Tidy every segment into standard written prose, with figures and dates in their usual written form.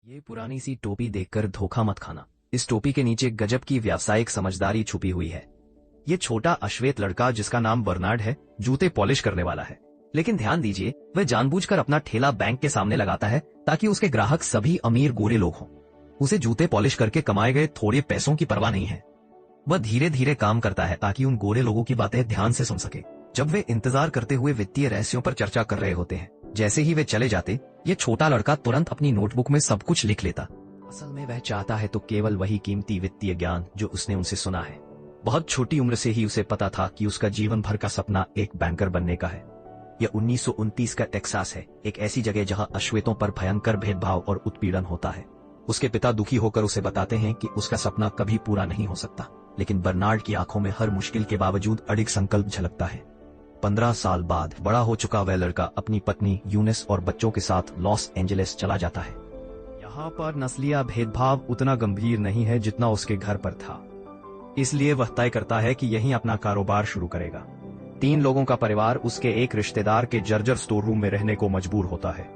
ये पुरानी सी टोपी देखकर धोखा मत खाना। इस टोपी के नीचे गजब की व्यावसायिक समझदारी छुपी हुई है। ये छोटा अश्वेत लड़का जिसका नाम बर्नार्ड है, जूते पॉलिश करने वाला है। लेकिन ध्यान दीजिए, वह जानबूझकर अपना ठेला बैंक के सामने लगाता है ताकि उसके ग्राहक सभी अमीर गोरे लोग हों। उसे जूते पॉलिश करके कमाए गए थोड़े पैसों की परवाह नहीं है। वह धीरे धीरे काम करता है ताकि उन गोरे लोगों की बातें ध्यान से सुन सके। जब वे इंतजार करते हुए वित्तीय रहस्यों पर चर्चा कर रहे होते हैं, जैसे ही वे चले जाते, ये छोटा लड़का तुरंत अपनी नोटबुक में सब कुछ लिख लेता। असल में वह चाहता है तो केवल वही कीमती वित्तीय ज्ञान जो उसने उनसे सुना है। बहुत छोटी उम्र से ही उसे पता था कि उसका जीवन भर का सपना एक बैंकर बनने का है। यह 1929 का टेक्सास है, एक ऐसी जगह जहां अश्वेतों पर भयंकर भेदभाव और उत्पीड़न होता है। उसके पिता दुखी होकर उसे बताते हैं कि उसका सपना कभी पूरा नहीं हो सकता, लेकिन बर्नार्ड की आंखों में हर मुश्किल के बावजूद अडिग संकल्प झलकता है। 15 साल बाद बड़ा हो चुका वह लड़का अपनी पत्नी यूनिस और बच्चों के साथ लॉस एंजलिस चला जाता है। यहाँ पर नस्लीय भेदभाव उतना गंभीर नहीं है जितना उसके घर पर था, इसलिए वह तय करता है कि यहीं अपना कारोबार शुरू करेगा। 3 लोगों का परिवार उसके एक रिश्तेदार के जर्जर स्टोर रूम में रहने को मजबूर होता है।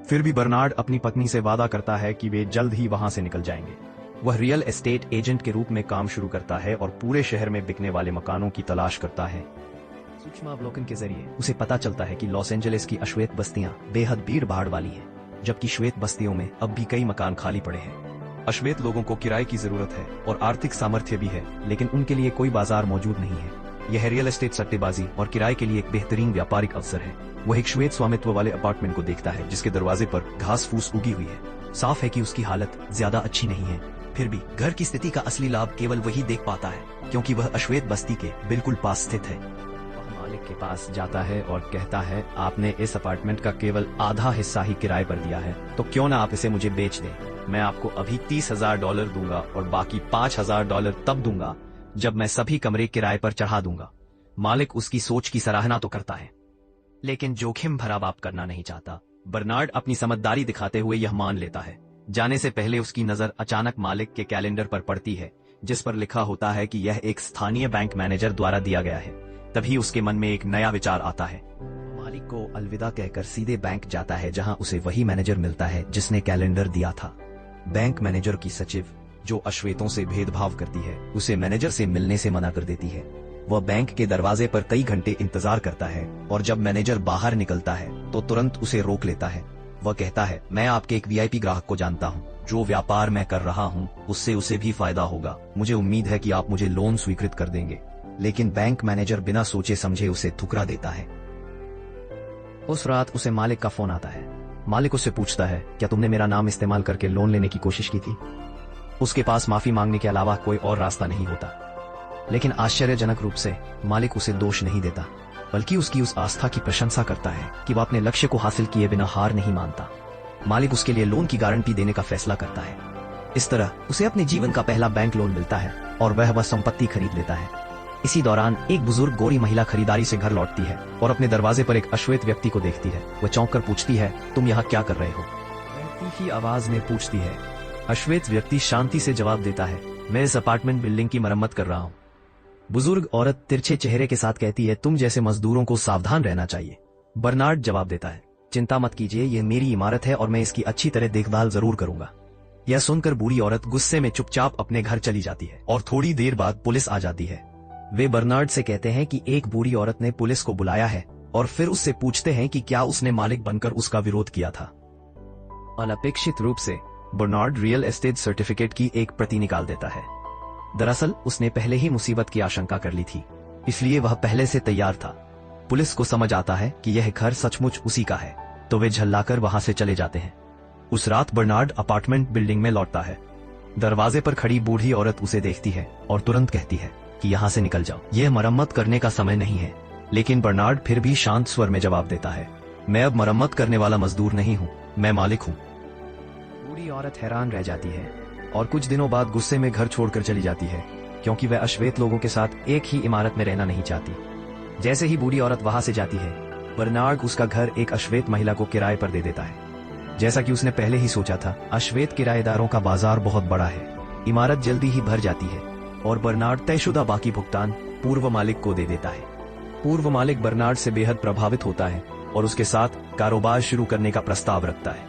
फिर भी बर्नार्ड अपनी पत्नी से वादा करता है कि वे जल्द ही वहां से निकल जाएंगे। वह रियल एस्टेट एजेंट के रूप में काम शुरू करता है और पूरे शहर में बिकने वाले मकानों की तलाश करता है। सूक्ष्म अवलोकन के जरिए उसे पता चलता है कि लॉस एंजलिस की अश्वेत बस्तियां बेहद भीड़ भाड़ वाली हैं, जबकि श्वेत बस्तियों में अब भी कई मकान खाली पड़े हैं। अश्वेत लोगों को किराए की जरूरत है और आर्थिक सामर्थ्य भी है, लेकिन उनके लिए कोई बाजार मौजूद नहीं है। यह रियल एस्टेट सट्टेबाजी और किराए के लिए एक बेहतरीन व्यापारिक अवसर है। वह एक श्वेत स्वामित्व वाले अपार्टमेंट को देखता है जिसके दरवाजे पर घास फूस उगी हुई है। साफ है कि उसकी हालत ज्यादा अच्छी नहीं है, फिर भी घर की स्थिति का असली लाभ केवल वही देख पाता है, क्योंकि वह अश्वेत बस्ती के बिल्कुल पास स्थित है। वह मालिक के पास जाता है और कहता है, आपने इस अपार्टमेंट का केवल आधा हिस्सा ही किराए पर दिया है, तो क्यों ना आप इसे मुझे बेच दें। मैं आपको अभी $30,000 दूंगा और बाकी $5,000 तब दूंगा जब मैं सभी कमरे किराए पर चढ़ा दूंगा। मालिक उसकी सोच की सराहना तो करता है, लेकिन जोखिम भरा बात करना नहीं चाहता। बर्नार्ड अपनी समझदारी दिखाते हुए यह मान लेता है। जाने से पहले उसकी नजर अचानक मालिक के कैलेंडर पर पड़ती है, जिस पर लिखा होता है कि यह एक स्थानीय बैंक मैनेजर द्वारा दिया गया है। तभी उसके मन में एक नया विचार आता है। मालिक को अलविदा कहकर सीधे बैंक जाता है, जहां उसे वही मैनेजर मिलता है जिसने कैलेंडर दिया था। बैंक मैनेजर की सचिव, जो अश्वेतों से भेदभाव करती है, उसे मैनेजर से मिलने से मना कर देती है। वह बैंक के दरवाजे पर कई घंटे इंतजार करता है और जब मैनेजर बाहर निकलता है तो तुरंत उसे रोक लेता है। वह कहता है, मैं आपके एक वीआईपी ग्राहक को जानता हूँ। जो व्यापार मैं कर रहा हूँ उससे उसे भी फायदा होगा। मुझे उम्मीद है कि आप मुझे लोन स्वीकृत कर देंगे। लेकिन बैंक मैनेजर बिना सोचे समझे उसे ठुकरा देता है। उस रात उसे मालिक का फोन आता है। मालिक उससे पूछता है, क्या तुमने मेरा नाम इस्तेमाल करके लोन लेने की कोशिश की थी? उसके पास माफी मांगने के अलावा कोई और रास्ता नहीं होता। लेकिन आश्चर्यजनक रूप से मालिक उसे दोष नहीं देता, बल्कि उसकी उस आस्था की प्रशंसा करता है कि वह अपने लक्ष्य को हासिल किए बिना हार नहीं मानता। मालिक उसके लिए लोन की गारंटी देने का फैसला करता है। इस तरह उसे अपने जीवन का पहला बैंक लोन मिलता है और वह संपत्ति खरीद लेता है। इसी दौरान एक बुजुर्ग गोरी महिला खरीदारी से घर लौटती है और अपने दरवाजे पर एक अश्वेत व्यक्ति को देखती है। वह चौंक कर पूछती है, तुम यहाँ क्या कर रहे हो? तीखी आवाज में पूछती है। अश्वेत व्यक्ति शांति से जवाब देता है, मैं इस अपार्टमेंट बिल्डिंग की मरम्मत कर रहा हूँ। बुजुर्ग औरत तिरछे चेहरे के साथ कहती है, तुम जैसे मजदूरों को सावधान रहना चाहिए। बर्नार्ड जवाब देता है, चिंता मत कीजिए, ये मेरी इमारत है और मैं इसकी अच्छी तरह देखभाल जरूर करूंगा। यह सुनकर बूढ़ी औरत गुस्से में चुपचाप अपने घर चली जाती है और थोड़ी देर बाद पुलिस आ जाती है। वे बर्नार्ड से कहते हैं कि एक बूढ़ी औरत ने पुलिस को बुलाया है और फिर उससे पूछते हैं कि क्या उसने मालिक बनकर उसका विरोध किया था। अनपेक्षित रूप से बर्नार्ड रियल एस्टेट सर्टिफिकेट की एक प्रति निकाल देता है। दरअसल उसने पहले ही मुसीबत की आशंका कर ली थी, इसलिए वह पहले से तैयार था। पुलिस को समझ आता है कि यह घर सचमुच उसी का है, तो वे झल्लाकर वहां से चले जाते हैं। उस रात बर्नार्ड अपार्टमेंट बिल्डिंग में लौटता है। दरवाजे पर खड़ी बूढ़ी औरत उसे देखती है और तुरंत कहती है कि यहाँ से निकल जाओ, यह मरम्मत करने का समय नहीं है। लेकिन बर्नार्ड फिर भी शांत स्वर में जवाब देता है, मैं अब मरम्मत करने वाला मजदूर नहीं हूँ, मैं मालिक हूँ। बूढ़ी औरत हैरान रह जाती है और कुछ दिनों बाद गुस्से में घर छोड़कर चली जाती है, क्योंकि वह अश्वेत लोगों के साथ एक ही इमारत में रहना नहीं चाहती। जैसे ही बूढ़ी औरत वहां से जाती है, बर्नार्ड उसका घर एक अश्वेत महिला को किराए पर दे देता है। जैसा कि उसने पहले ही सोचा था, अश्वेत किराएदारों का बाजार बहुत बड़ा है। इमारत जल्दी ही भर जाती है और बर्नार्ड तयशुदा बाकी भुगतान पूर्व मालिक को दे देता है। पूर्व मालिक बर्नार्ड से बेहद प्रभावित होता है और उसके साथ कारोबार शुरू करने का प्रस्ताव रखता है।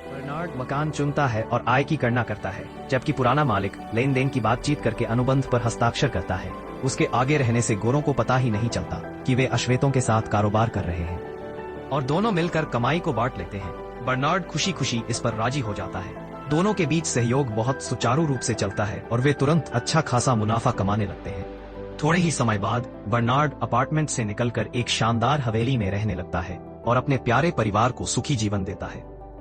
बर्नार्ड मकान चुनता है और आय की गणना करता है, जबकि पुराना मालिक लेन देन की बातचीत करके अनुबंध पर हस्ताक्षर करता है। उसके आगे रहने से गोरों को पता ही नहीं चलता कि वे अश्वेतों के साथ कारोबार कर रहे हैं और दोनों मिलकर कमाई को बांट लेते हैं। बर्नार्ड खुशी खुशी इस पर राजी हो जाता है। दोनों के बीच सहयोग बहुत सुचारू रूप से चलता है और वे तुरंत अच्छा खासा मुनाफा कमाने लगते हैं। थोड़े ही समय बाद बर्नार्ड अपार्टमेंट से निकलकर एक शानदार हवेली में रहने लगता है और अपने प्यारे परिवार को सुखी जीवन देता है।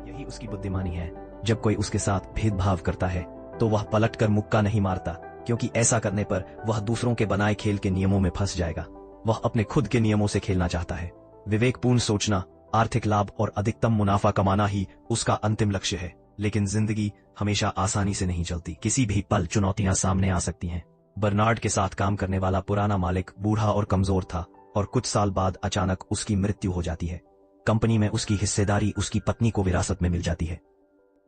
यही उसकी बुद्धिमानी है। जब कोई उसके साथ भेदभाव करता है तो वह पलटकर मुक्का नहीं मारता, क्योंकि ऐसा करने पर वह दूसरों के बनाए खेल के नियमों में फंस जाएगा। वह अपने खुद के नियमों से खेलना चाहता है। विवेकपूर्ण सोचना, आर्थिक लाभ और अधिकतम मुनाफा कमाना ही उसका अंतिम लक्ष्य है। लेकिन जिंदगी हमेशा आसानी से नहीं चलती। किसी भी पल चुनौतियां सामने आ सकती हैं। बर्नार्ड के साथ काम करने वाला पुराना मालिक बूढ़ा और कमजोर था और कुछ साल बाद अचानक उसकी मृत्यु हो जाती है। कंपनी में उसकी हिस्सेदारी उसकी पत्नी को विरासत में मिल जाती है।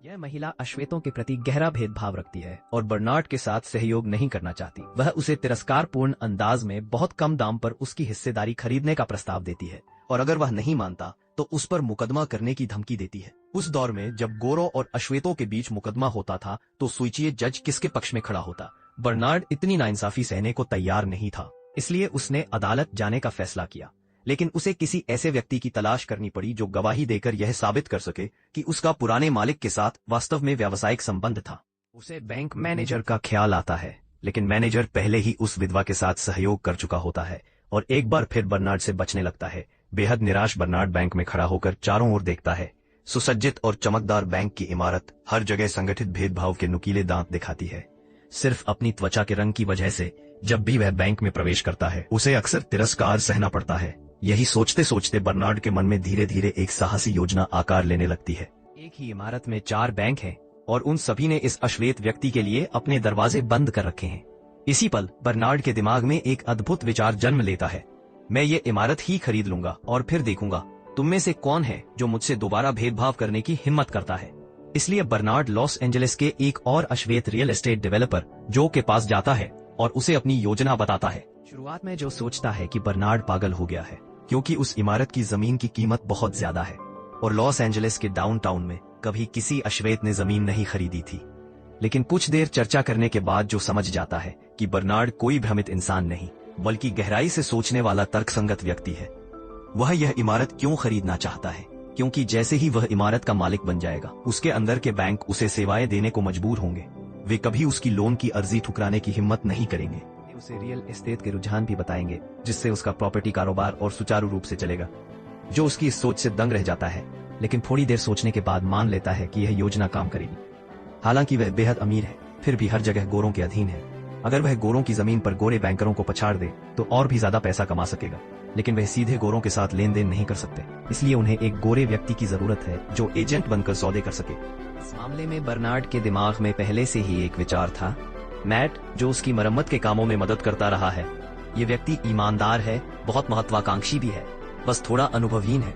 यह महिला अश्वेतों के प्रति गहरा भेदभाव रखती है और बर्नार्ड के साथ सहयोग नहीं करना चाहती। वह उसे तिरस्कारपूर्ण अंदाज में बहुत कम दाम पर उसकी हिस्सेदारी खरीदने का प्रस्ताव देती है और अगर वह नहीं मानता तो उस पर मुकदमा करने की धमकी देती है। उस दौर में जब गोरों और अश्वेतों के बीच मुकदमा होता था तो सोचिए जज किसके पक्ष में खड़ा होता। बर्नार्ड इतनी नाइंसाफी सहने को तैयार नहीं था, इसलिए उसने अदालत जाने का फैसला किया। लेकिन उसे किसी ऐसे व्यक्ति की तलाश करनी पड़ी जो गवाही देकर यह साबित कर सके कि उसका पुराने मालिक के साथ वास्तव में व्यावसायिक संबंध था। उसे बैंक मैनेजर का ख्याल आता है, लेकिन मैनेजर पहले ही उस विधवा के साथ सहयोग कर चुका होता है और एक बार फिर बर्नार्ड से बचने लगता है। बेहद निराश बर्नार्ड बैंक में खड़ा होकर चारों ओर देखता है। सुसज्जित और चमकदार बैंक की इमारत हर जगह संगठित भेदभाव के नुकीले दांत दिखाती है। सिर्फ अपनी त्वचा के रंग की वजह से जब भी वह बैंक में प्रवेश करता है उसे अक्सर तिरस्कार सहना पड़ता है। यही सोचते सोचते बर्नार्ड के मन में धीरे धीरे एक साहसी योजना आकार लेने लगती है। एक ही इमारत में 4 बैंक हैं और उन सभी ने इस अश्वेत व्यक्ति के लिए अपने दरवाजे बंद कर रखे हैं। इसी पल बर्नार्ड के दिमाग में एक अद्भुत विचार जन्म लेता है। मैं ये इमारत ही खरीद लूंगा और फिर देखूंगा तुम में से कौन है जो मुझसे दोबारा भेदभाव करने की हिम्मत करता है। इसलिए बर्नार्ड लॉस एंजलिस के एक और अश्वेत रियल एस्टेट डेवलपर जो के पास जाता है और उसे अपनी योजना बताता है। शुरुआत में जो सोचता है कि बर्नार्ड पागल हो गया है, क्योंकि उस इमारत की जमीन की कीमत बहुत ज्यादा है और लॉस एंजलिस के डाउनटाउन में कभी किसी अश्वेत ने जमीन नहीं खरीदी थी। लेकिन कुछ देर चर्चा करने के बाद जो समझ जाता है कि बर्नार्ड कोई भ्रमित इंसान नहीं बल्कि गहराई से सोचने वाला तर्कसंगत व्यक्ति है। वह यह इमारत क्यों खरीदना चाहता है? क्योंकि जैसे ही वह इमारत का मालिक बन जाएगा उसके अंदर के बैंक उसे सेवाएं देने को मजबूर होंगे। वे कभी उसकी लोन की अर्जी ठुकराने की हिम्मत नहीं करेंगे। उसे रियल एस्टेट के रुझान भी बताएंगे जिससे उसका प्रॉपर्टी कारोबार और सुचारू रूप से चलेगा। जो उसकी इस सोच से दंग रह जाता है, लेकिन थोड़ी देर सोचने के बाद मान लेता है कि यह योजना काम करेगी। हालांकि वह बेहद अमीर है, फिर भी हर जगह गोरों के अधीन है। अगर वह गोरों की जमीन पर गोरे बैंकरों को पछाड़ दे तो और भी ज्यादा पैसा कमा सकेगा, लेकिन वह सीधे गोरों के साथ लेन देन नहीं कर सकते। इसलिए उन्हें एक गोरे व्यक्ति की जरूरत है जो एजेंट बनकर सौदे कर सके। इस मामले में बर्नार्ड के दिमाग में पहले से ही एक विचार था। मैट, जो उसकी मरम्मत के कामों में मदद करता रहा है, ये व्यक्ति ईमानदार है, बहुत महत्वाकांक्षी भी है, बस थोड़ा अनुभवहीन है।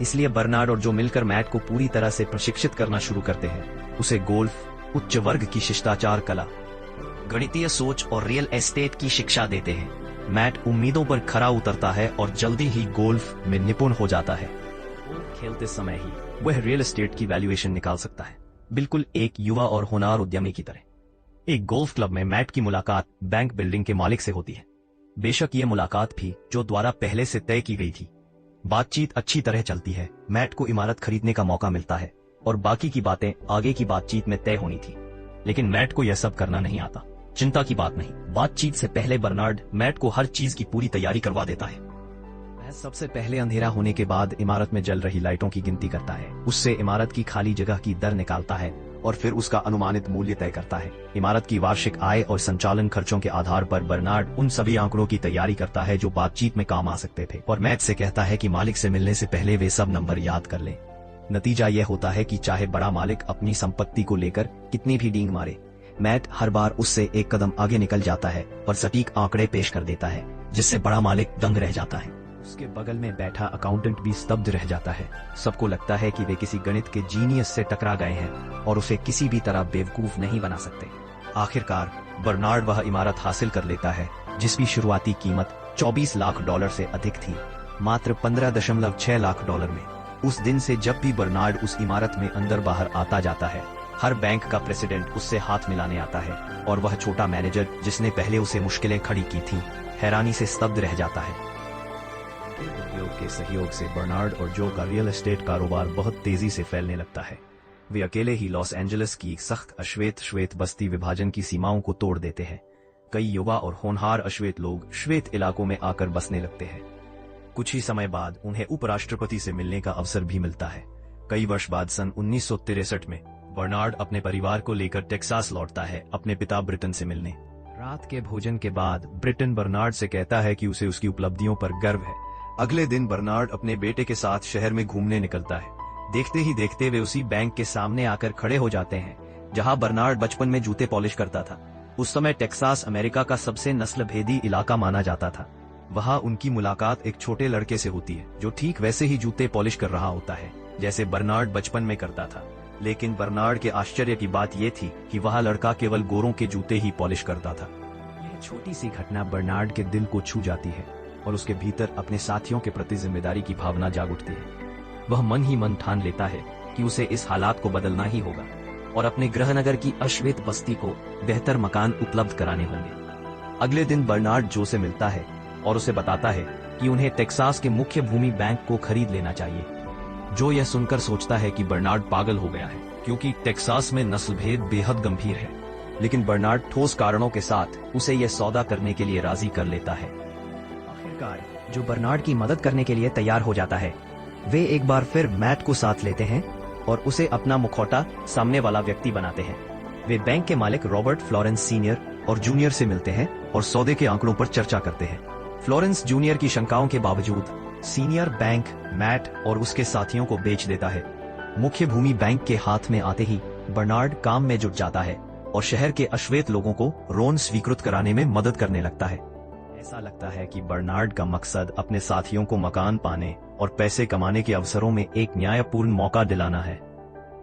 इसलिए बर्नार्ड और जो मिलकर मैट को पूरी तरह से प्रशिक्षित करना शुरू करते हैं। उसे गोल्फ, उच्च वर्ग की शिष्टाचार कला, गणितीय सोच और रियल एस्टेट की शिक्षा देते हैं। मैट उम्मीदों पर खरा उतरता है और जल्दी ही गोल्फ में निपुण हो जाता है। गोल्फ खेलते समय ही वह रियल एस्टेट की वैल्यूएशन निकाल सकता है, बिल्कुल एक युवा और होनहार उद्यमी की तरह। एक गोल्फ क्लब में मैट की मुलाकात बैंक बिल्डिंग के मालिक से होती है। बेशक ये मुलाकात भी जो द्वारा पहले से तय की गई थी। बातचीत अच्छी तरह चलती है। मैट को इमारत खरीदने का मौका मिलता है और बाकी की बातें आगे की बातचीत में तय होनी थी। लेकिन मैट को यह सब करना नहीं आता। चिंता की बात नहीं, बातचीत से पहले बर्नार्ड मैट को हर चीज की पूरी तैयारी करवा देता है। वह सबसे पहले अंधेरा होने के बाद इमारत में जल रही लाइटों की गिनती करता है। उससे इमारत की खाली जगह की दर निकालता है और फिर उसका अनुमानित मूल्य तय करता है। इमारत की वार्षिक आय और संचालन खर्चों के आधार पर बर्नार्ड उन सभी आंकड़ों की तैयारी करता है जो बातचीत में काम आ सकते थे और मैट से कहता है कि मालिक से मिलने से पहले वे सब नंबर याद कर ले। नतीजा यह होता है कि चाहे बड़ा मालिक अपनी संपत्ति को लेकर कितनी भी डींग मारे, मैट हर बार उससे एक कदम आगे निकल जाता है और सटीक आंकड़े पेश कर देता है, जिससे बड़ा मालिक दंग रह जाता है। उसके बगल में बैठा अकाउंटेंट भी स्तब्ध रह जाता है। सबको लगता है कि वे किसी गणित के जीनियस से टकरा गए हैं और उसे किसी भी तरह बेवकूफ नहीं बना सकते। आखिरकार बर्नार्ड वह इमारत हासिल कर लेता है जिसकी शुरुआती कीमत $24 लाख से अधिक थी, मात्र $15.6 लाख में। उस दिन से जब भी बर्नार्ड उस इमारत में अंदर बाहर आता जाता है, हर बैंक का प्रेसिडेंट उससे हाथ मिलाने आता है और वह छोटा मैनेजर जिसने पहले उसे मुश्किलें खड़ी की थीं, हैरानी से स्तब्ध रह जाता है। उद्योग के सहयोग से बर्नार्ड और जो का रियल एस्टेट कारोबार बहुत तेजी से फैलने लगता है। वे अकेले ही लॉस एंजलिस की सख्त श्वेत बस्ती विभाजन की सीमाओं को तोड़ देते हैं। कई युवा और होनहार अश्वेत लोग श्वेत इलाकों में आकर बसने लगते हैं। कुछ ही समय बाद उन्हें उपराष्ट्रपति से मिलने का अवसर भी मिलता है। कई वर्ष बाद सन 1963 में बर्नार्ड अपने परिवार को लेकर टेक्सास लौटता है अपने पिता ब्रिटन से मिलने। रात के भोजन के बाद ब्रिटन बर्नार्ड से कहता है कि उसे उसकी उपलब्धियों पर गर्व है। अगले दिन बर्नार्ड अपने बेटे के साथ शहर में घूमने निकलता है। देखते ही देखते वे उसी बैंक के सामने आकर खड़े हो जाते हैं जहां बर्नार्ड बचपन में जूते पॉलिश करता था। उस समय टेक्सास अमेरिका का सबसे नस्लभेदी इलाका माना जाता था। वहां उनकी मुलाकात एक छोटे लड़के से होती है जो ठीक वैसे ही जूते पॉलिश कर रहा होता है जैसे बर्नार्ड बचपन में करता था। लेकिन बर्नार्ड के आश्चर्य की बात यह थी कि वह लड़का केवल गोरों के जूते ही पॉलिश करता था। यह छोटी सी घटना बर्नार्ड के दिल को छू जाती है और उसके भीतर अपने साथियों के प्रति जिम्मेदारी की भावना जाग उठती है। वह मन ही मन ठान लेता है कि उसे इस हालात को बदलना ही होगा और अपने गृहनगर की अश्वेत बस्ती को बेहतर मकान उपलब्ध कराने होंगे। अगले दिन बर्नार्ड जो से मिलता है और उसे बताता है कि उन्हें टेक्सास के मुख्य भूमि बैंक को खरीद लेना चाहिए। जो यह सुनकर सोचता है कि बर्नार्ड पागल हो गया है क्योंकि टेक्सास में नस्लभेद बेहद गंभीर है, लेकिन बर्नार्ड ठोस कारणों के साथ उसे यह सौदा करने के लिए राजी कर लेता है। आखिरकार जो बर्नार्ड की मदद करने के लिए तैयार हो जाता है, वे एक बार फिर मैट को साथ लेते हैं और उसे अपना मुखौटा सामने वाला व्यक्ति बनाते हैं। वे बैंक के मालिक रॉबर्ट फ्लोरेंस सीनियर और जूनियर से मिलते हैं और सौदे के आंकड़ों पर चर्चा करते हैं। फ्लोरेंस जूनियर की शंकाओं के बावजूद सीनियर बैंक मैट और उसके साथियों को बेच देता है। मुख्य भूमि बैंक के हाथ में आते ही बर्नार्ड काम में जुट जाता है और शहर के अश्वेत लोगों को रोन स्वीकृत कराने में मदद करने लगता है। ऐसा लगता है कि बर्नार्ड का मकसद अपने साथियों को मकान पाने और पैसे कमाने के अवसरों में एक न्यायपूर्ण मौका दिलाना है।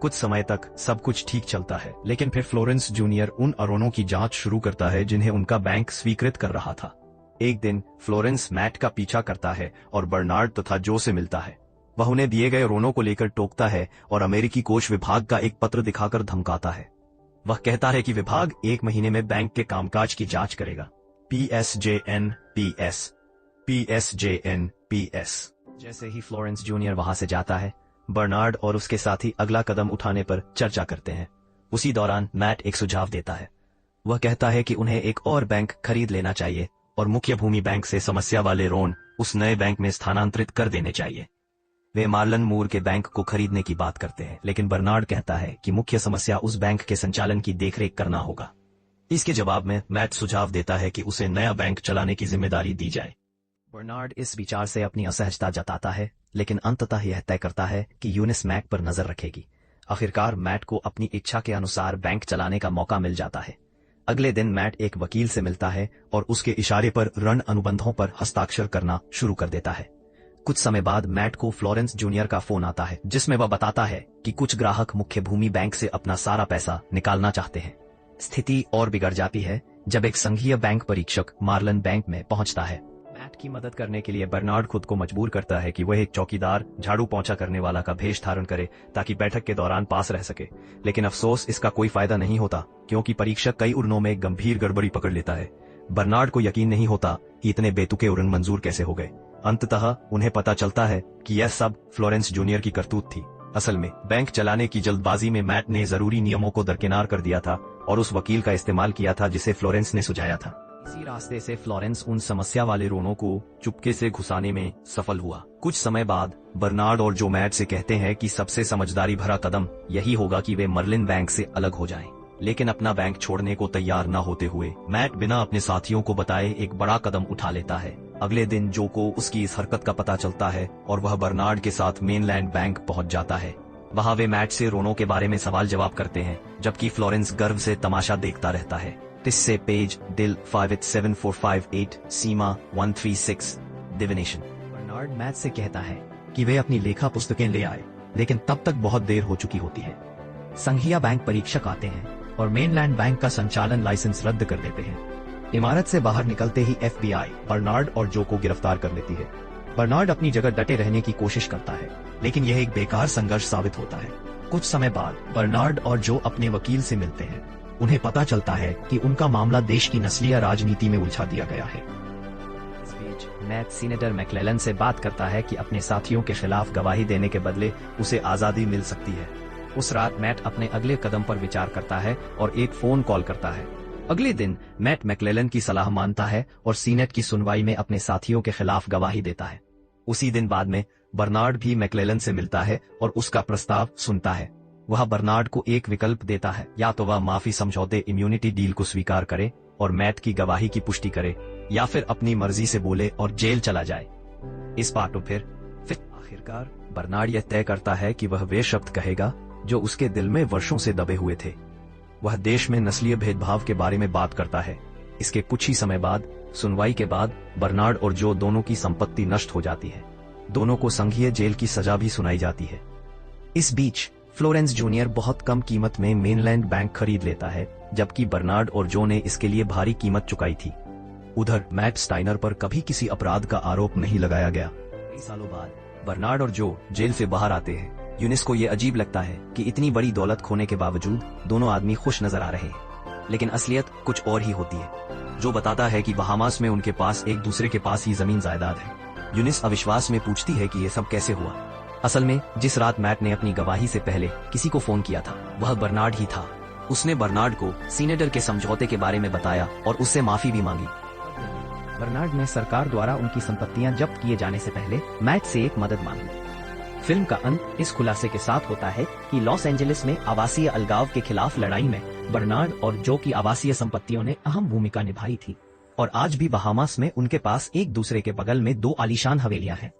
कुछ समय तक सब कुछ ठीक चलता है, लेकिन फिर फ्लोरेंस जूनियर उन अरोनों की जांच शुरू करता है जिन्हें उनका बैंक स्वीकृत कर रहा था। एक दिन फ्लोरेंस मैट का पीछा करता है और बर्नार्ड तथा जो से मिलता है। वह उन्हें दिए गए ऋणों को लेकर टोकता है और अमेरिकी कोष विभाग का एक पत्र दिखाकर धमकाता है। वह कहता है कि विभाग 1 महीने में बैंक के कामकाज की जांच करेगा। PSJN PS। जैसे ही फ्लोरेंस जूनियर वहां से जाता है, बर्नार्ड और उसके साथी अगला कदम उठाने पर चर्चा करते हैं। उसी दौरान मैट एक सुझाव देता है। वह कहता है कि उन्हें एक और बैंक खरीद लेना चाहिए और मुख्य भूमि बैंक से समस्या वाले ऋण उस नए बैंक में स्थानांतरित कर देने चाहिए। वे मार्लन मूर के बैंक को खरीदने की बात करते हैं, लेकिन बर्नार्ड कहता है कि मुख्य समस्या उस बैंक के संचालन की देखरेख करना होगा। इसके जवाब में मैट सुझाव देता है कि उसे नया बैंक चलाने की जिम्मेदारी दी जाए। बर्नार्ड इस विचार से अपनी असहजता जताता है, लेकिन अंततः यह तय करता है कि यूनिस मैक पर नजर रखेगी। आखिरकार मैट को अपनी इच्छा के अनुसार बैंक चलाने का मौका मिल जाता है। अगले दिन मैट एक वकील से मिलता है और उसके इशारे पर ऋण अनुबंधों पर हस्ताक्षर करना शुरू कर देता है। कुछ समय बाद मैट को फ्लोरेंस जूनियर का फोन आता है, जिसमें वह बताता है कि कुछ ग्राहक मुख्य भूमि बैंक से अपना सारा पैसा निकालना चाहते हैं। स्थिति और बिगड़ जाती है जब एक संघीय बैंक परीक्षक मार्लन बैंक में पहुंचता है। मैट की मदद करने के लिए बर्नार्ड खुद को मजबूर करता है कि वह एक चौकीदार झाड़ू पोंछा करने वाला का भेष धारण करे ताकि बैठक के दौरान पास रह सके। लेकिन अफसोस इसका कोई फायदा नहीं होता, क्योंकि परीक्षक कई उड़नों में गंभीर गड़बड़ी पकड़ लेता है। बर्नार्ड को यकीन नहीं होता कि इतने बेतुके उड़न मंजूर कैसे हो गए। अंततः उन्हें पता चलता है कि यह सब फ्लोरेंस जूनियर की करतूत थी। असल में बैंक चलाने की जल्दबाजी में मैट ने जरूरी नियमों को दरकिनार कर दिया था और उस वकील का इस्तेमाल किया था जिसे फ्लोरेंस ने सुझाया था। इसी रास्ते से फ्लोरेंस उन समस्या वाले ऋणों को चुपके से घुसाने में सफल हुआ। कुछ समय बाद बर्नार्ड और जो मैट से कहते हैं कि सबसे समझदारी भरा कदम यही होगा कि वे मर्लिन बैंक से अलग हो जाएं। लेकिन अपना बैंक छोड़ने को तैयार न होते हुए मैट बिना अपने साथियों को बताए एक बड़ा कदम उठा लेता है। अगले दिन जो को उसकी इस हरकत का पता चलता है और वह बर्नार्ड के साथ मेनलैंड बैंक पहुंच जाता है। वहां वे मैट से ऋणों के बारे में सवाल जवाब करते हैं, जबकि फ्लोरेंस गर्व से तमाशा देखता रहता है। इससे पेज दिल 587458 सीमा 136 डिविनेशन। बर्नार्ड मैट से कहता है कि वे अपनी लेखा पुस्तकें ले आए, लेकिन तब तक बहुत देर हो चुकी होती है। संघीय बैंक परीक्षक आते हैं और मेनलैंड बैंक का संचालन लाइसेंस रद्द कर देते हैं। इमारत से बाहर निकलते ही FBI बर्नार्ड और जो को गिरफ्तार कर लेती है। बर्नार्ड अपनी जगह डटे रहने की कोशिश करता है, लेकिन यह एक बेकार संघर्ष साबित होता है। कुछ समय बाद बर्नार्ड और जो अपने वकील से मिलते हैं। उन्हें पता चलता है कि उनका मामला देश की नस्लीय राजनीति में उलझा दिया गया है। इस बीच मैट सीनेटर मैक्लेलन से बात करता है कि अपने साथियों के खिलाफ गवाही देने के बदले उसे आजादी मिल सकती है। उस रात मैट अपने अगले कदम पर विचार करता है और एक फोन कॉल करता है। अगले दिन मैट मैक्लेलन की सलाह मानता है और सीनेट की सुनवाई में अपने साथियों के खिलाफ गवाही देता है। उसी दिन बाद में बर्नार्ड भी मैक्लेलन से मिलता है और उसका प्रस्ताव सुनता है। वह बर्नार्ड को एक विकल्प देता है, या तो वह माफी समझौते इम्यूनिटी डील को स्वीकार करे और मैट की गवाही की पुष्टि करे, या फिर अपनी मर्जी से बोले और जेल चला जाए। इस बात फिर आखिरकार बर्नार्ड यह तय करता है कि वह वे शब्द कहेगा जो उसके दिल में वर्षों से दबे हुए थे। वह देश में नस्लीय भेदभाव के बारे में बात करता है। इसके कुछ ही समय बाद सुनवाई के बाद बर्नार्ड और जो दोनों की संपत्ति नष्ट हो जाती है। दोनों को संघीय जेल की सजा भी सुनाई जाती है। इस बीच फ्लोरेंस जूनियर बहुत कम कीमत में मेनलैंड बैंक खरीद लेता है, जबकि बर्नार्ड और जो ने इसके लिए भारी कीमत चुकाई थी। उधर मैट स्टाइनर पर कभी किसी अपराध का आरोप नहीं लगाया गया। कई सालों बाद बर्नार्ड और जो जेल से बाहर आते हैं। यूनिस को यह अजीब लगता है कि इतनी बड़ी दौलत खोने के बावजूद दोनों आदमी खुश नजर आ रहे हैं, लेकिन असलियत कुछ और ही होती है। जो बताता है कि बहामास में उनके पास एक दूसरे के पास ही जमीन जायदाद है। यूनिस अविश्वास में पूछती है कि यह सब कैसे हुआ। असल में जिस रात मैट ने अपनी गवाही से पहले किसी को फोन किया था, वह बर्नार्ड ही था। उसने बर्नार्ड को सीनेटर के समझौते के बारे में बताया और उससे माफी भी मांगी। बर्नार्ड ने सरकार द्वारा उनकी संपत्तियां जब्त किए जाने से पहले मैट से एक मदद मांगी। फिल्म का अंत इस खुलासे के साथ होता है कि लॉस एंजलिस में आवासीय अलगाव के खिलाफ लड़ाई में बर्नार्ड और जो की आवासीय संपत्तियों ने अहम भूमिका निभाई थी, और आज भी बहामास में उनके पास एक दूसरे के बगल में दो आलीशान हवेलियां हैं।